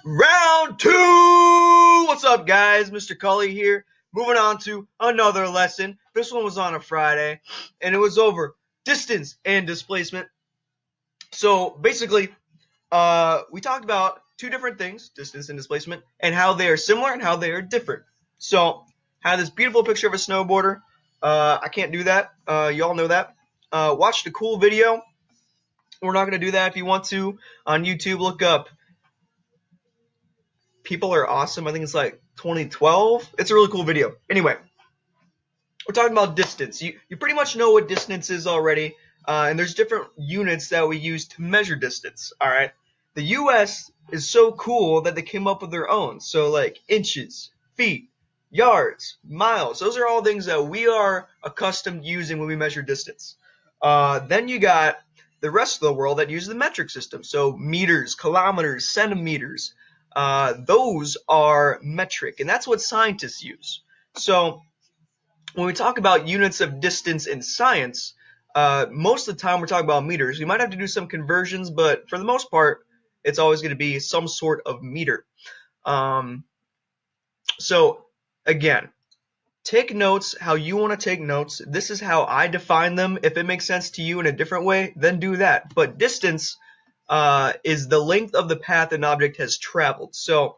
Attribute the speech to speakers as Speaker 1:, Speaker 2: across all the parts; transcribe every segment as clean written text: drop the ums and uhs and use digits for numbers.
Speaker 1: Round two! What's up, guys? Mr. Cully here. Moving on to another lesson. This one was on a Friday, and it was over distance and displacement. So basically, we talked about two different things, distance and displacement, and how they are similar and how they are different. So, I had this beautiful picture of a snowboarder. I can't do that. Y'all know that. Watched a cool video. We're not going to do that. If you want to, on YouTube, look up People Are Awesome. I think it's like 2012. It's a really cool video. Anyway, we're talking about distance. You pretty much know what distance is already, and there's different units that we use to measure distance, all right? The U.S. is so cool that they came up with their own. So like inches, feet, yards, miles. Those are all things that we are accustomed using when we measure distance. Then you got the rest of the world that uses the metric system. So meters, kilometers, centimeters. Those are metric, and that's what scientists use. So when we talk about units of distance in science, most of the time we're talking about meters. We might have to do some conversions, but for the most part, it's always going to be some sort of meter. So again, take notes how you want to take notes. This is how I define them. If it makes sense to you in a different way, then do that. But distance is the length of the path an object has traveled. So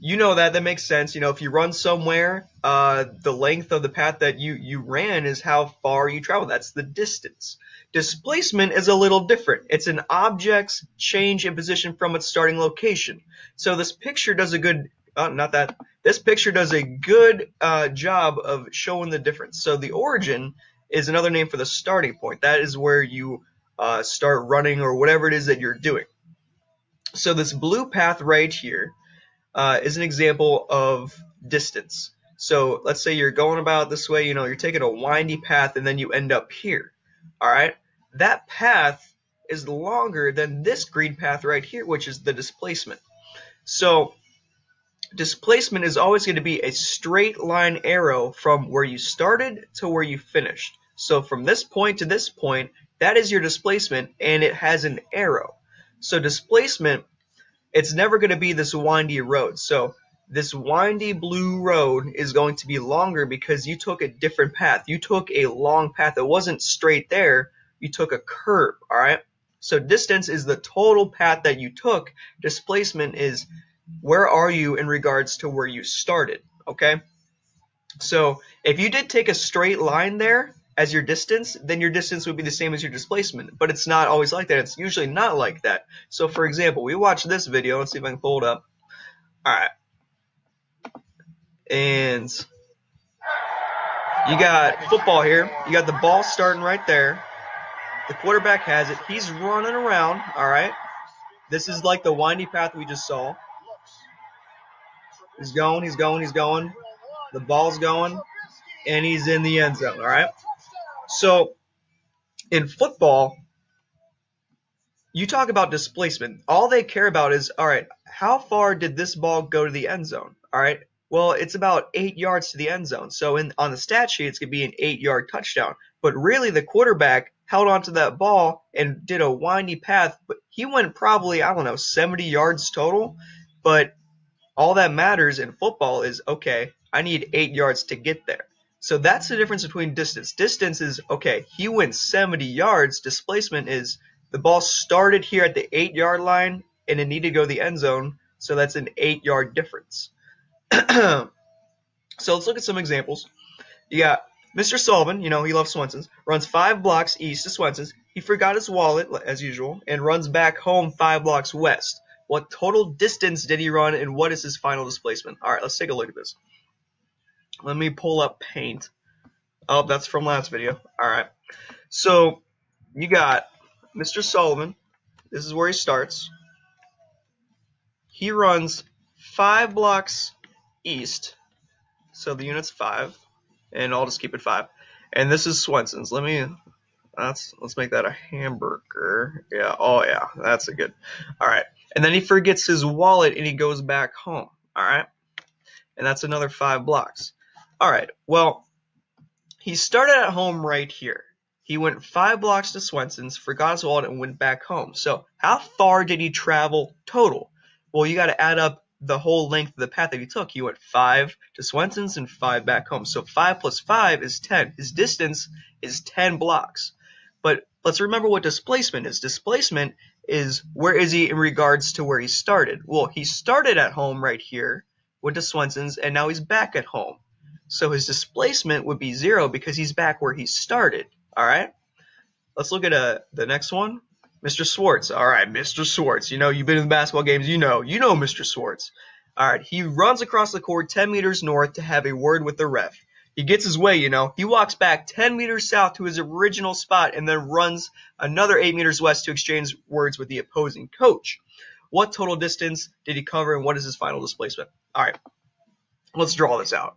Speaker 1: you know that makes sense. You know, if you run somewhere, the length of the path that you ran is how far you travel. That's the distance. Displacement is a little different. It's an object's change in position from its starting location. So this picture does a good this picture does a good job of showing the difference. So the origin is another name for the starting point. That is where you start running or whatever it is that you're doing. So this blue path right here is an example of distance. So let's say you're going about this way, you're taking a windy path and then you end up here. All right, that path is longer than this green path right here, which is the displacement. So displacement is always going to be a straight line arrow from where you started to where you finished. So from this point to this point, that is your displacement, and it has an arrow. So displacement, it's never going to be this windy road. So this windy blue road is going to be longer because you took a different path. You took a long path. It wasn't straight there. You took a curve, all right? So distance is the total path that you took. Displacement is where are you in regards to where you started, okay? So if you did take a straight line there as your distance, then your distance would be the same as your displacement. But it's not always like that. It's usually not like that. So for example, we watched this video. Let's see if I can pull it up. All right. And you got football here. You got the ball starting right there. The quarterback has it. He's running around, all right? This is like the windy path we just saw. He's going, he's going, he's going. The ball's going, and he's in the end zone, all right? So in football, you talk about displacement. All they care about is, all right, how far did this ball go to the end zone, all right? Well, it's about 8 yards to the end zone. So on the stat sheet, it's going to be an 8-yard touchdown. But really, the quarterback held onto that ball and did a windy path. But he went probably, 70 yards total. But all that matters in football is, okay, I need 8 yards to get there. So that's the difference between distance. Distance is, okay, he went 70 yards. Displacement is the ball started here at the 8-yard line, and it needed to go to the end zone. So that's an 8-yard difference. So let's look at some examples. You got Mr. Sullivan, he loves Swenson's, runs 5 blocks east to Swenson's. He forgot his wallet, as usual, and runs back home 5 blocks west. What total distance did he run, and what is his final displacement? All right, let's take a look at this. Let me pull up Paint. Oh, that's from last video. All right. So you got Mr. Sullivan. This is where he starts. He runs 5 blocks east, so the unit's 5, and I'll just keep it 5. And this is Swenson's. Let's make that a hamburger. Yeah, oh yeah, that's a good. All right, and then he forgets his wallet and he goes back home. All right, and that's another 5 blocks. All right, well, he started at home right here. He went 5 blocks to Swenson's, forgot his wallet, and went back home. So how far did he travel total? Well, you got to add up the whole length of the path that he took. He went 5 to Swenson's and 5 back home. So 5 plus 5 is 10. His distance is 10 blocks. But let's remember what displacement is. Displacement is where is he in regards to where he started. Well, he started at home right here, went to Swenson's, and now he's back at home. So his displacement would be 0 because he's back where he started. All right? Let's look at the next one. Mr. Schwartz. All right, Mr. Schwartz. You know, you've been in the basketball games. You know Mr. Schwartz. All right, he runs across the court 10 meters north to have a word with the ref. He gets his way, you know. He walks back 10 meters south to his original spot and then runs another 8 meters west to exchange words with the opposing coach. What total distance did he cover and what is his final displacement? All right, let's draw this out.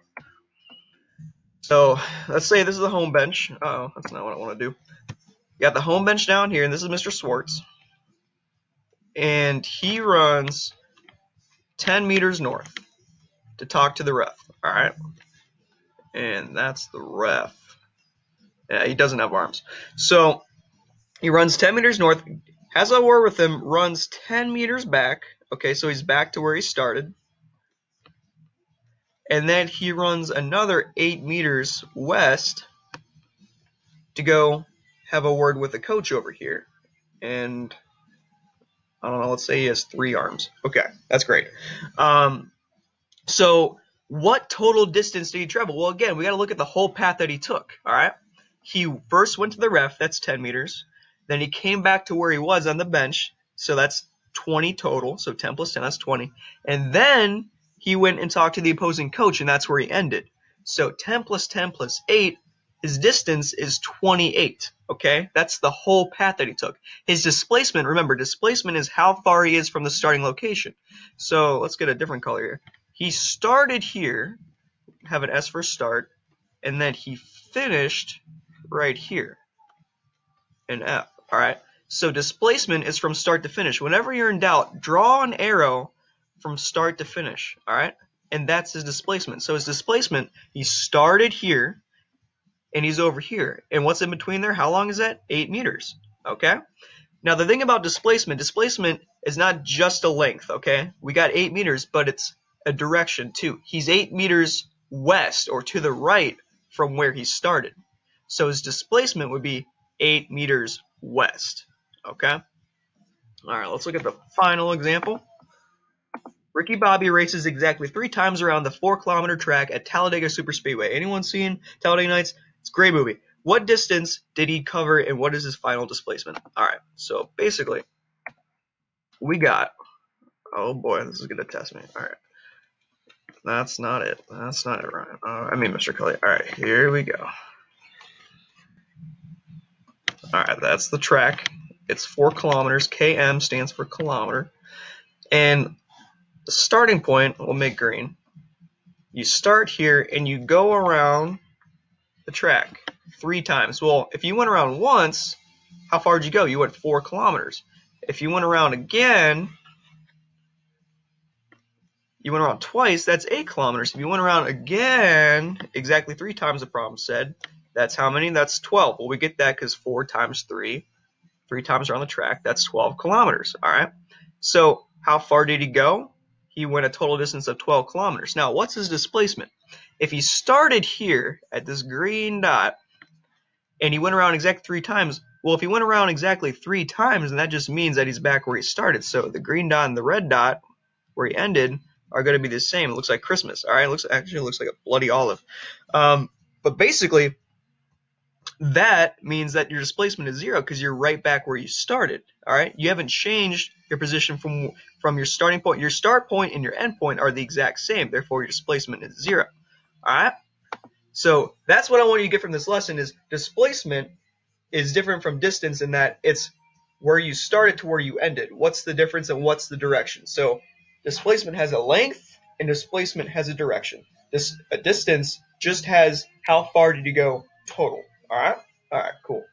Speaker 1: So let's say this is the home bench. Uh-oh, that's not what I want to do. You got the home bench down here, and this is Mr. Schwartz. And he runs 10 meters north to talk to the ref. All right? And that's the ref. Yeah, he doesn't have arms. So he runs 10 meters north, has a word with him, runs 10 meters back. Okay, so he's back to where he started. And then he runs another 8 meters west to go have a word with the coach over here. And I don't know, let's say he has 3 arms. Okay, that's great. So what total distance did he travel? Well, again, we got to look at the whole path that he took, all right? He first went to the ref, that's 10 meters. Then he came back to where he was on the bench, so that's 20 total. So 10 plus 10, that's 20. And then he went and talked to the opposing coach, and that's where he ended. So 10 plus 10 plus 8, his distance is 28, okay? That's the whole path that he took. His displacement, remember, displacement is how far he is from the starting location. So let's get a different color here. He started here, have an S for start, and then he finished right here, an F, all right? So displacement is from start to finish. Whenever you're in doubt, draw an arrow from start to finish, all right? And that's his displacement. So his displacement, he started here, and he's over here. And what's in between there? How long is that? 8 meters, okay? Now, the thing about displacement is not just a length, okay? We got 8 meters, but it's a direction, too. He's 8 meters west, or to the right, from where he started. So his displacement would be 8 meters west, okay? All right, let's look at the final example. Ricky Bobby races exactly 3 times around the 4-kilometer track at Talladega Superspeedway. Anyone seen Talladega Nights? It's a great movie. What distance did he cover, and what is his final displacement? All right, so basically, we got, oh boy, this is going to test me. All right, that's not it. That's not it, Ryan. I mean, Mr. Kelly. All right, here we go. All right, that's the track. It's 4 kilometers. KM stands for kilometer. And the starting point, we'll make green. You start here, and you go around the track 3 times. Well, if you went around once, how far did you go? You went 4 kilometers. If you went around again, you went around twice, that's 8 kilometers. If you went around again, exactly 3 times the problem said, that's how many? That's 12. Well, we get that because 4 times 3, 3 times around the track, that's 12 kilometers, all right? So how far did he go? He went a total distance of 12 kilometers. Now, what's his displacement? If he started here at this green dot and he went around exactly 3 times, well, if he went around exactly 3 times, then that just means that he's back where he started. So the green dot and the red dot where he ended are going to be the same. It looks like Christmas. All right, it looks like a bloody olive. But basically, that means that your displacement is 0 because you're right back where you started. All right, you haven't changed your position from your starting point. Your start point and your end point are the exact same. Therefore, your displacement is 0. All right. So that's what I want you to get from this lesson is displacement is different from distance in that it's where you started to where you ended. What's the difference and what's the direction? So displacement has a length and displacement has a direction. A distance just has how far did you go total. All right? All right, cool.